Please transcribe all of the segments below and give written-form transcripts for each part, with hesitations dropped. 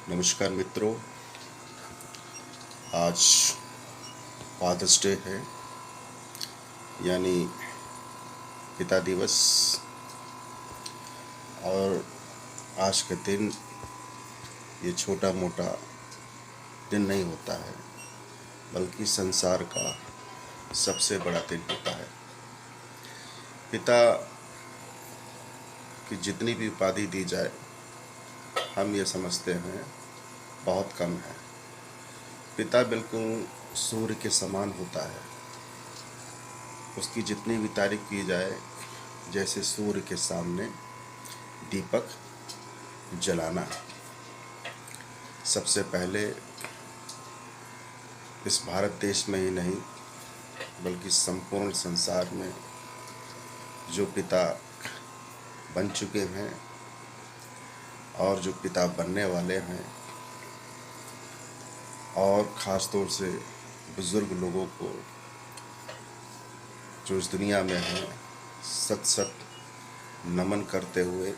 नमस्कार मित्रों, आज फादर्स डे है, यानी पिता दिवस। और आज के दिन ये छोटा मोटा दिन नहीं होता है, बल्कि संसार का सबसे बड़ा दिन होता है। पिता की जितनी भी उपाधि दी जाए, हम ये समझते हैं बहुत कम है। पिता बिल्कुल सूर्य के समान होता है। उसकी जितनी भी तारीफ की जाए, जैसे सूर्य के सामने दीपक जलाना। सबसे पहले इस भारत देश में ही नहीं, बल्कि संपूर्ण संसार में जो पिता बन चुके हैं और जो पिता बनने वाले हैं, और ख़ास तौर से बुज़ुर्ग लोगों को जो इस दुनिया में हैं, सत सत नमन करते हुए,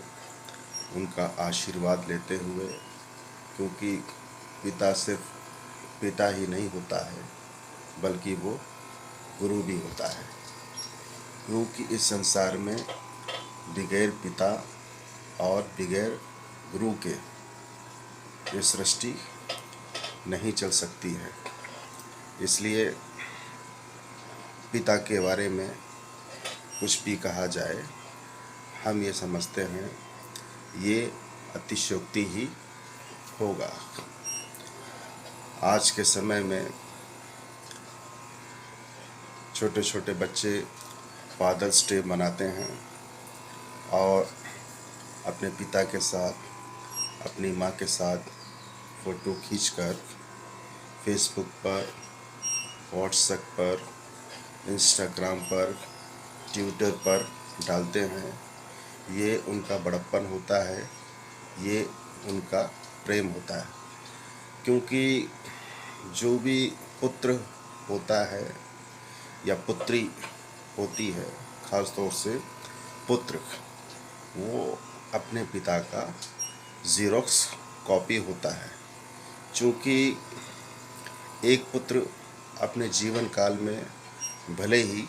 उनका आशीर्वाद लेते हुए, क्योंकि पिता सिर्फ पिता ही नहीं होता है, बल्कि वो गुरु भी होता है। क्योंकि इस संसार में बगैर पिता और बगैर गुरु के ये सृष्टि नहीं चल सकती है। इसलिए पिता के बारे में कुछ भी कहा जाए, हम ये समझते हैं ये अतिशयोक्ति ही होगा। आज के समय में छोटे छोटे बच्चे फादर्स डे मनाते हैं और अपने पिता के साथ, अपनी माँ के साथ फ़ोटो खींचकर फेसबुक पर, व्हाट्सएप पर, इंस्टाग्राम पर, ट्विटर पर डालते हैं। ये उनका बड़प्पन होता है, ये उनका प्रेम होता है। क्योंकि जो भी पुत्र होता है या पुत्री होती है, ख़ास तौर से पुत्र, वो अपने पिता का ज़ेरॉक्स कॉपी होता है। चूँकि एक पुत्र अपने जीवन काल में भले ही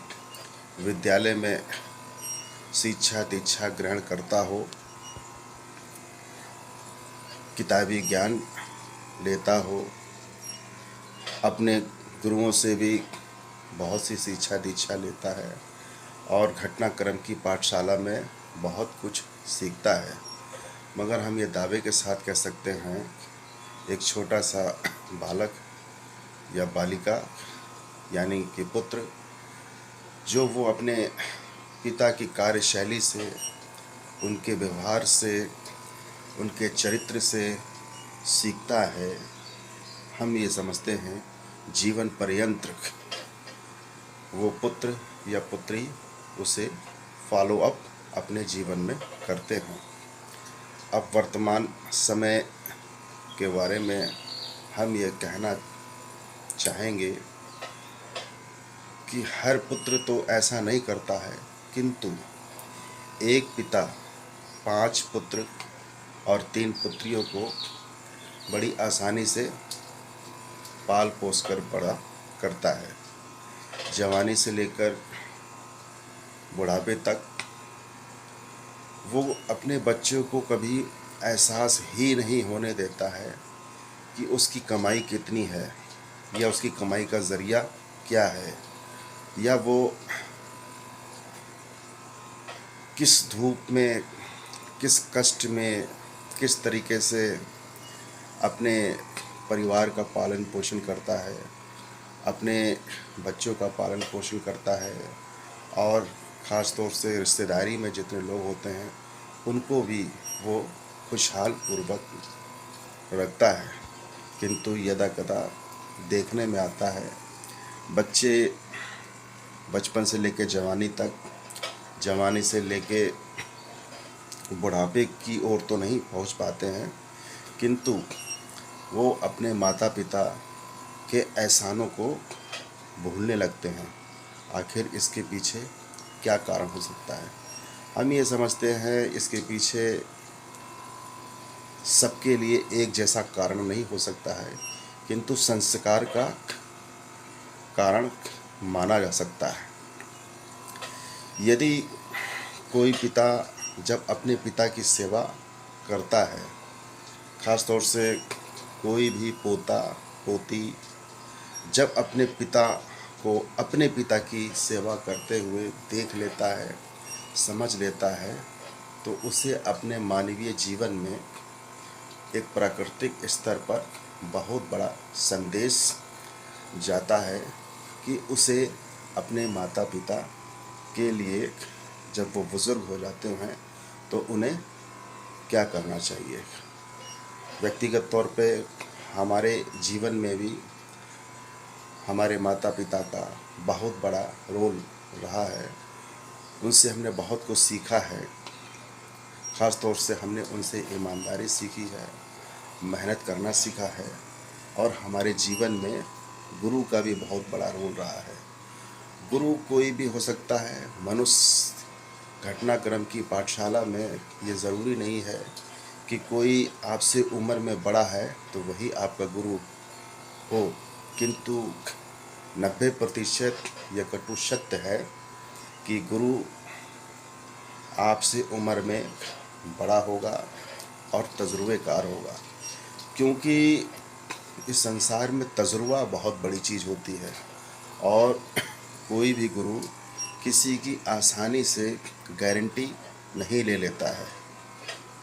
विद्यालय में शिक्षा दीक्षा ग्रहण करता हो, किताबी ज्ञान लेता हो, अपने गुरुओं से भी बहुत सी शिक्षा दीक्षा लेता है और घटनाक्रम की पाठशाला में बहुत कुछ सीखता है, मगर हम ये दावे के साथ कह सकते हैं एक छोटा सा बालक या बालिका, यानी कि पुत्र, जो वो अपने पिता की कार्यशैली से, उनके व्यवहार से, उनके चरित्र से सीखता है, हम ये समझते हैं जीवन पर्यंत वो पुत्र या पुत्री उसे फॉलो अप अपने जीवन में करते हैं। अब वर्तमान समय के बारे में हम ये कहना चाहेंगे कि हर पुत्र तो ऐसा नहीं करता है, किंतु एक पिता 5 पुत्र और 3 पुत्रियों को बड़ी आसानी से पाल पोस कर बड़ा करता है। जवानी से लेकर बुढ़ापे तक वो अपने बच्चों को कभी एहसास ही नहीं होने देता है कि उसकी कमाई कितनी है, या उसकी कमाई का ज़रिया क्या है, या वो किस धूप में, किस कष्ट में, किस तरीके से अपने परिवार का पालन पोषण करता है, अपने बच्चों का पालन पोषण करता है, और ख़ास तौर से रिश्तेदारी में जितने लोग होते हैं उनको भी वो खुशहाल पूर्वक रखता है। किंतु यदा कदा देखने में आता है बच्चे बचपन से लेकर जवानी तक, जवानी से लेके बुढ़ापे की ओर तो नहीं पहुंच पाते हैं, किंतु वो अपने माता पिता के एहसानों को भूलने लगते हैं। आखिर इसके पीछे क्या कारण हो सकता है? हम ये समझते हैं इसके पीछे सबके लिए एक जैसा कारण नहीं हो सकता है, किंतु संस्कार का कारण माना जा सकता है। यदि कोई पिता जब अपने पिता की सेवा करता है, ख़ास तौर से कोई भी पोता पोती जब अपने पिता को अपने पिता की सेवा करते हुए देख लेता है, समझ लेता है, तो उसे अपने मानवीय जीवन में एक प्राकृतिक स्तर पर बहुत बड़ा संदेश जाता है कि उसे अपने माता पिता के लिए जब वो बुज़ुर्ग हो जाते हैं तो उन्हें क्या करना चाहिए। व्यक्तिगत तौर पे हमारे जीवन में भी हमारे माता पिता का बहुत बड़ा रोल रहा है। उनसे हमने बहुत कुछ सीखा है। ख़ास तौर से हमने उनसे ईमानदारी सीखी है, मेहनत करना सीखा है, और हमारे जीवन में गुरु का भी बहुत बड़ा रोल रहा है। गुरु कोई भी हो सकता है। मनुष्य घटनाक्रम की पाठशाला में ये ज़रूरी नहीं है कि कोई आपसे उम्र में बड़ा है तो वही आपका गुरु हो, किंतु 90% यह कटु सत्य है कि गुरु आपसे उम्र में बड़ा होगा और तजुर्बेकार होगा, क्योंकि इस संसार में तजुर्बा बहुत बड़ी चीज़ होती है और कोई भी गुरु किसी की आसानी से गारंटी नहीं ले लेता है।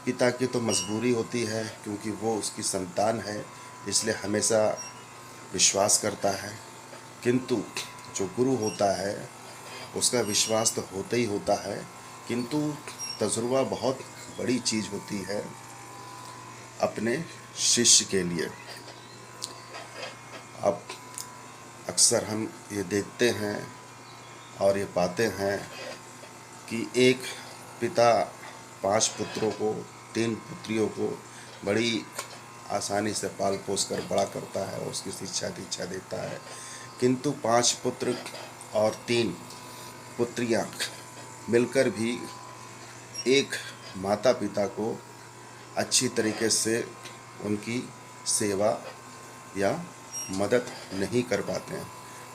पिता की तो मजबूरी होती है, क्योंकि वो उसकी संतान है, इसलिए हमेशा विश्वास करता है, किंतु जो गुरु होता है उसका विश्वास तो होता ही होता है, किंतु तजुर्बा बहुत बड़ी चीज़ होती है अपने शिष्य के लिए। अब अक्सर हम ये देखते हैं और ये पाते हैं कि एक पिता 5 पुत्रों को, 3 पुत्रियों को बड़ी आसानी से पाल पोस कर बड़ा करता है और उसकी शिक्षा दीक्षा देता है, किंतु 5 पुत्र और 3 पुत्रियां मिलकर भी एक माता पिता को अच्छी तरीके से उनकी सेवा या मदद नहीं कर पाते हैं।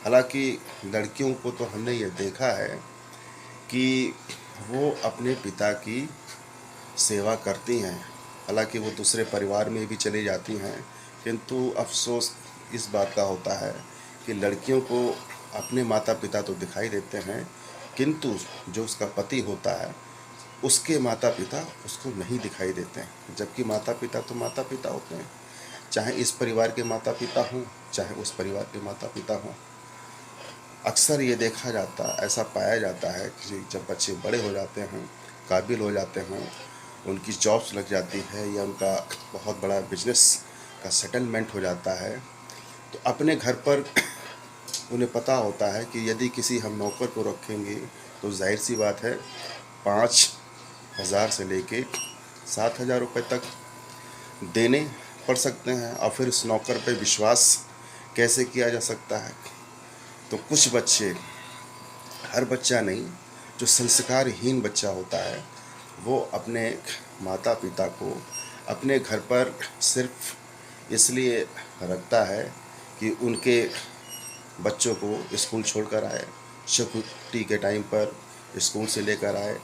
हालांकि लड़कियों को तो हमने ये देखा है कि वो अपने पिता की सेवा करती हैं, हालांकि वो दूसरे परिवार में भी चली जाती हैं, किंतु अफसोस इस बात का होता है कि लड़कियों को अपने माता पिता तो दिखाई देते हैं, किंतु जो उसका पति होता है उसके माता पिता उसको नहीं दिखाई देते हैं। जबकि माता पिता तो माता पिता होते हैं, चाहे इस परिवार के माता पिता हों चाहे उस परिवार के माता पिता हों। अक्सर ये देखा जाता, ऐसा पाया जाता है कि जब बच्चे बड़े हो जाते हैं, काबिल हो जाते हैं, उनकी जॉब्स लग जाती है या उनका बहुत बड़ा बिजनेस का सेटलमेंट हो जाता है, तो अपने घर पर उन्हें पता होता है कि यदि किसी हम नौकर को रखेंगे तो जाहिर सी बात है 5,000 से लेके 7,000 रुपये तक देने पड़ सकते हैं, और फिर उस नौकर पे विश्वास कैसे किया जा सकता है। तो कुछ बच्चे, हर बच्चा नहीं, जो संस्कारहीन बच्चा होता है वो अपने माता पिता को अपने घर पर सिर्फ इसलिए रखता है कि उनके बच्चों को स्कूल छोड़कर आए, छुट्टी के टाइम पर स्कूल से लेकर आए,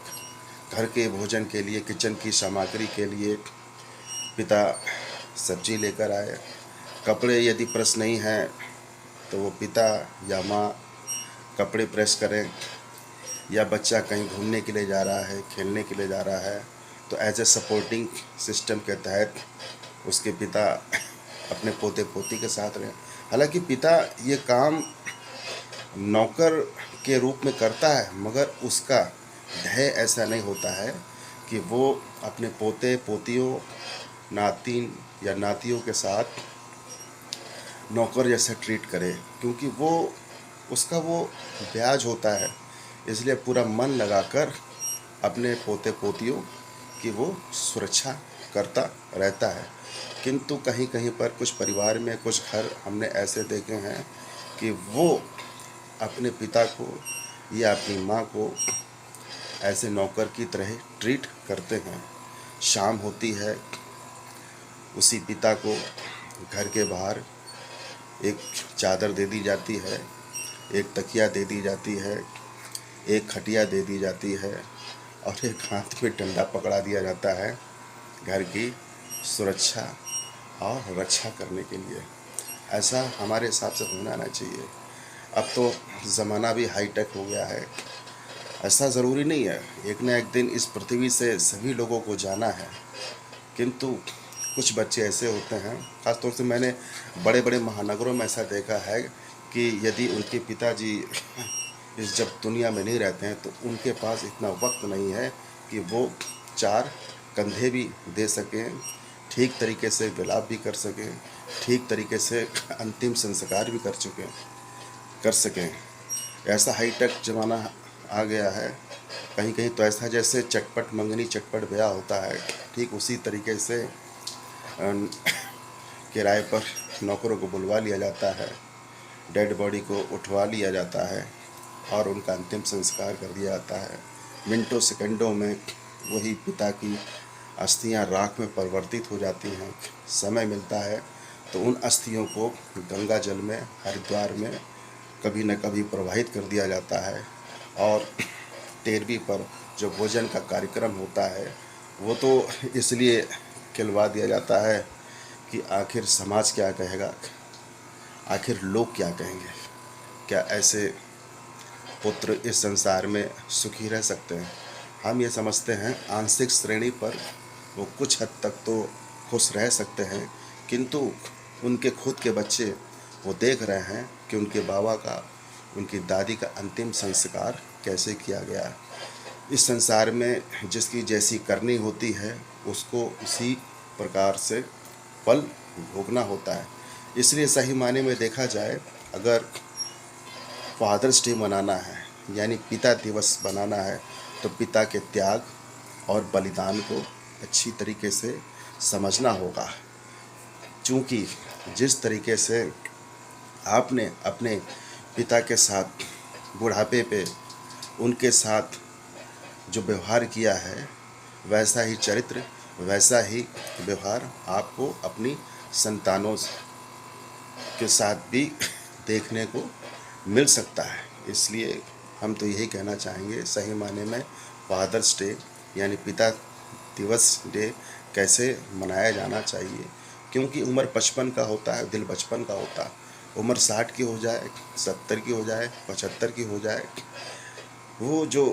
घर के भोजन के लिए, किचन की सामग्री के लिए पिता सब्जी लेकर आए, कपड़े यदि प्रेस नहीं हैं तो वो पिता या माँ कपड़े प्रेस करें, या बच्चा कहीं घूमने के लिए जा रहा है, खेलने के लिए जा रहा है, तो एज ए सपोर्टिंग सिस्टम के तहत उसके पिता अपने पोते पोती के साथ रहें। हालांकि पिता ये काम नौकर के रूप में करता है, मगर उसका ध्येय ऐसा नहीं होता है कि वो अपने पोते पोतियों, नातिन या नातियों के साथ नौकर जैसे ट्रीट करे, क्योंकि वो उसका वो ब्याज होता है, इसलिए पूरा मन लगाकर अपने पोते पोतियों की वो सुरक्षा करता रहता है। किंतु कहीं कहीं पर कुछ परिवार में, कुछ घर हमने ऐसे देखे हैं कि वो अपने पिता को या अपनी माँ को ऐसे नौकर की तरह ट्रीट करते हैं। शाम होती है, उसी पिता को घर के बाहर एक चादर दे दी जाती है, एक तकिया दे दी जाती है, एक खटिया दे दी जाती है और एक हाथ में डंडा पकड़ा दिया जाता है घर की सुरक्षा और रक्षा करने के लिए। ऐसा हमारे हिसाब से होना ना चाहिए। अब तो ज़माना भी हाईटेक हो गया है। ऐसा ज़रूरी नहीं है, एक न एक दिन इस पृथ्वी से सभी लोगों को जाना है, किंतु कुछ बच्चे ऐसे होते हैं, ख़ास तौर से मैंने बड़े बड़े महानगरों में ऐसा देखा है कि यदि उनके पिताजी इस जब दुनिया में नहीं रहते हैं तो उनके पास इतना वक्त नहीं है कि वो 4 कंधे भी दे सकें, ठीक तरीके से विलाप भी कर सकें, ठीक तरीके से अंतिम संस्कार भी कर सकें। ऐसा हाईटेक ज़माना आ गया है। कहीं कहीं तो ऐसा जैसे चटपट मंगनी चटपट ब्याह होता है, ठीक उसी तरीके से किराए पर नौकरों को बुलवा लिया जाता है, डेड बॉडी को उठवा लिया जाता है और उनका अंतिम संस्कार कर दिया जाता है। मिनटों सेकंडों में वही पिता की अस्थियां राख में परिवर्तित हो जाती हैं। समय मिलता है तो उन अस्थियों को गंगा जल में, हरिद्वार में कभी न कभी प्रवाहित कर दिया जाता है और 13वीं पर जो भोजन का कार्यक्रम होता है वो तो इसलिए खिलवा दिया जाता है कि आखिर समाज क्या कहेगा, आखिर लोग क्या कहेंगे। क्या ऐसे पुत्र इस संसार में सुखी रह सकते हैं? हम ये समझते हैं आंशिक श्रेणी पर वो कुछ हद तक तो खुश रह सकते हैं, किंतु उनके खुद के बच्चे वो देख रहे हैं कि उनके बाबा का, उनकी दादी का अंतिम संस्कार कैसे किया गया। इस संसार में जिसकी जैसी करनी होती है उसको उसी प्रकार से फल भोगना होता है। इसलिए सही मायने में देखा जाए, अगर फादर्स डे मनाना है यानी पिता दिवस मनाना है तो पिता के त्याग और बलिदान को अच्छी तरीके से समझना होगा। क्योंकि जिस तरीके से आपने अपने पिता के साथ बुढ़ापे पे उनके साथ जो व्यवहार किया है, वैसा ही चरित्र, वैसा ही व्यवहार आपको अपनी संतानों के साथ भी देखने को मिल सकता है। इसलिए हम तो यही कहना चाहेंगे, सही मायने में फादर्स डे यानी पिता दिवस डे कैसे मनाया जाना चाहिए। क्योंकि उम्र 55 का होता है, दिल बचपन का होता है। उम्र 60 की हो जाए, 70 की हो जाए, 75 की हो जाए, वो जो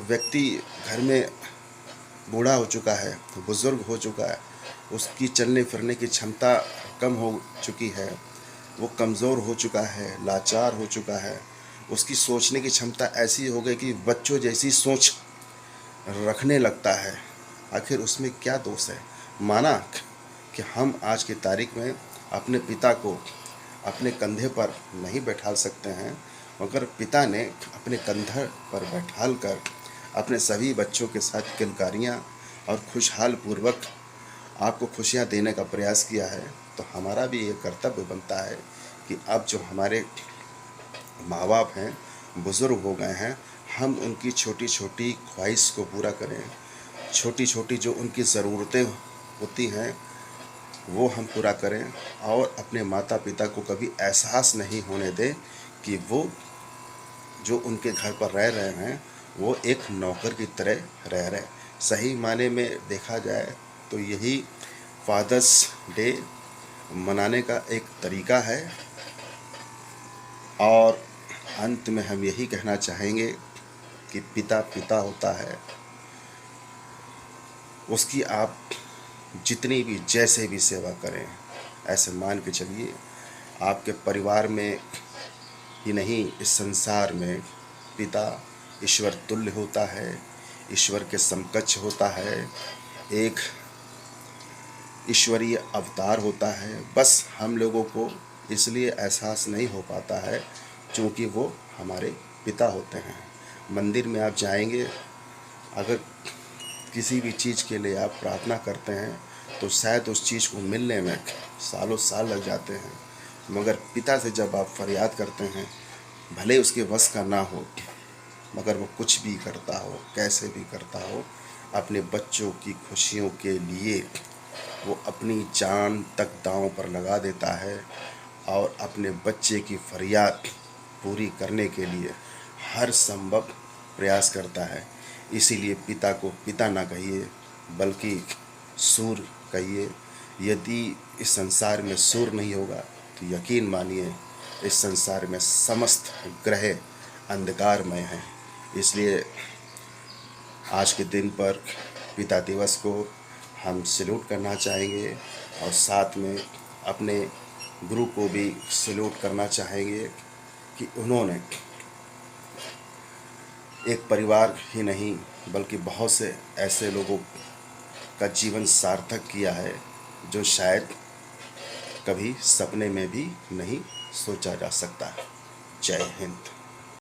व्यक्ति घर में बूढ़ा हो चुका है, बुज़ुर्ग हो चुका है, उसकी चलने फिरने की क्षमता कम हो चुकी है, वो कमज़ोर हो चुका है, लाचार हो चुका है, उसकी सोचने की क्षमता ऐसी हो गई कि बच्चों जैसी सोच रखने लगता है। आखिर उसमें क्या दोष है? माना कि हम आज की तारीख में अपने पिता को अपने कंधे पर नहीं बैठा सकते हैं, मगर पिता ने अपने कंधे पर बैठाल कर अपने सभी बच्चों के साथ किलकारियाँ और खुशहाल पूर्वक आपको खुशियाँ देने का प्रयास किया है। तो हमारा भी ये कर्तव्य बनता है कि अब जो हमारे माँ बाप हैं, बुज़ुर्ग हो गए हैं, हम उनकी छोटी छोटी ख्वाहिश को पूरा करें। छोटी छोटी जो उनकी ज़रूरतें होती हैं वो हम पूरा करें और अपने माता पिता को कभी एहसास नहीं होने दें कि वो जो उनके घर पर रह रहे हैं वो एक नौकर की तरह रह रहे हैं। सही माने में देखा जाए तो यही फादर्स डे मनाने का एक तरीका है। और अंत में हम यही कहना चाहेंगे कि पिता पिता होता है, उसकी आप जितनी भी जैसे भी सेवा करें, ऐसे मान के चलिए आपके परिवार में ही नहीं, इस संसार में पिता ईश्वर तुल्य होता है, ईश्वर के समकक्ष होता है, एक ईश्वरीय अवतार होता है। बस हम लोगों को इसलिए एहसास नहीं हो पाता है क्योंकि वो हमारे पिता होते हैं। मंदिर में आप जाएंगे, अगर किसी भी चीज़ के लिए आप प्रार्थना करते हैं तो शायद उस चीज़ को मिलने में सालों साल लग जाते हैं, मगर पिता से जब आप फरियाद करते हैं, भले उसके वश का ना हो, मगर वो कुछ भी करता हो, कैसे भी करता हो, अपने बच्चों की खुशियों के लिए वो अपनी जान तक दांव पर लगा देता है और अपने बच्चे की फरियाद पूरी करने के लिए हर संभव प्रयास करता है। इसीलिए पिता को पिता ना कहिए बल्कि सूर्य कहिए। यदि इस संसार में सूर्य नहीं होगा तो यकीन मानिए इस संसार में समस्त ग्रह अंधकारमय हैं। इसलिए आज के दिन पर पिता दिवस को हम सैल्यूट करना चाहेंगे और साथ में अपने गुरु को भी सैल्यूट करना चाहेंगे कि उन्होंने एक परिवार ही नहीं बल्कि बहुत से ऐसे लोगों का जीवन सार्थक किया है जो शायद कभी सपने में भी नहीं सोचा जा सकता। जय हिंद।